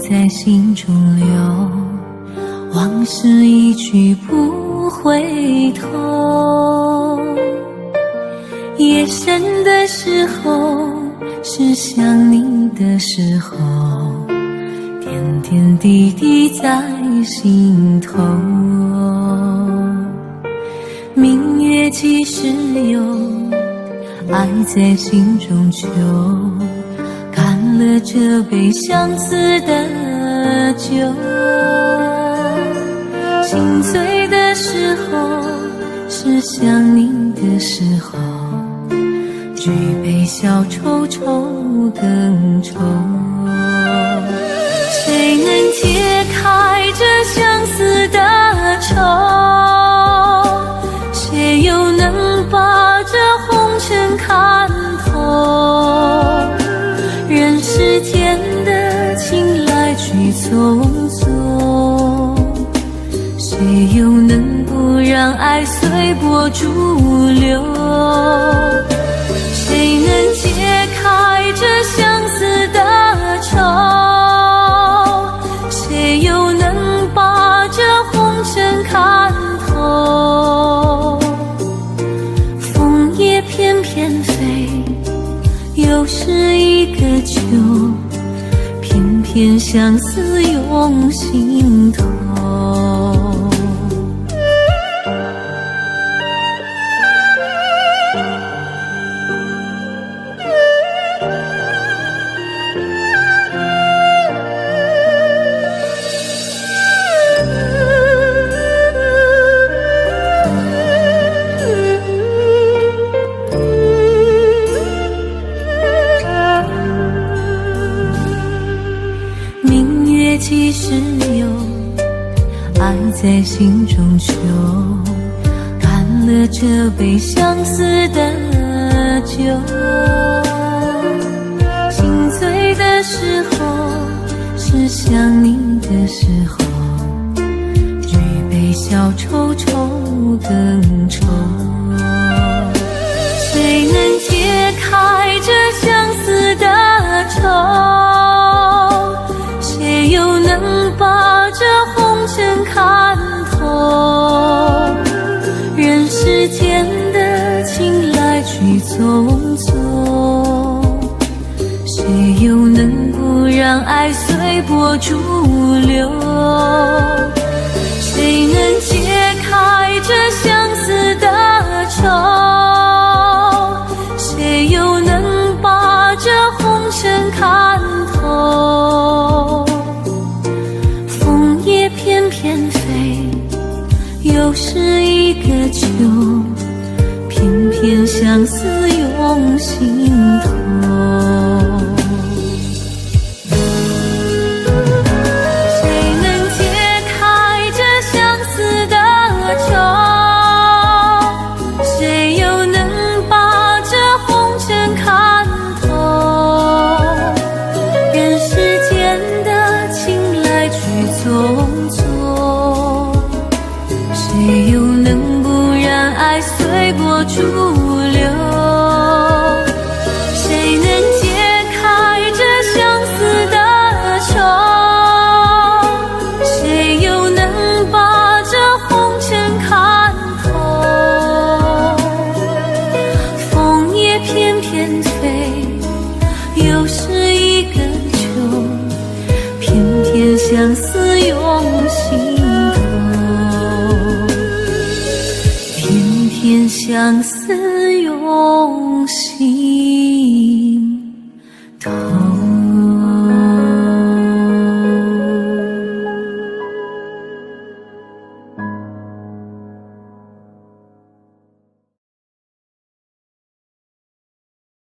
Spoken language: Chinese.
在心中流，往事一去不回头。夜深的时候，是想你的时候，点点滴滴在心头。明月几时有，爱在心中求，干了这杯相思的酒。心醉的时候，是想你的时候，举杯消愁愁更愁。谁能解开这相思的愁？谁又能把这红尘看透？人世间的情来去匆匆，谁又能不让爱随波逐流？谁能解开这相思的愁？谁又能把这红尘看透？风也翩翩飞，又是一个秋，偏偏相思涌心头。几时有，爱在心中求，干了这杯相思的酒。心醉的时候，是想你的时候，举杯消愁愁更愁。谁能解开这相思的愁？谁又能把这红尘看透？人世间的情来去匆匆，谁又能不让爱随波逐流？谁能解开这相思的愁？谁又能把这红尘看透？翩翩飞，又是一个秋，偏偏相思涌心头。谁能解开这相思的愁？谁又能把这红尘看透？人世间的情来去匆匆，谁又能不让爱随波逐流？谁能解开这相思的愁？谁又能把这红尘看透？风也翩翩飞，又是一个秋，偏偏相思涌心头。偏偏相思涌心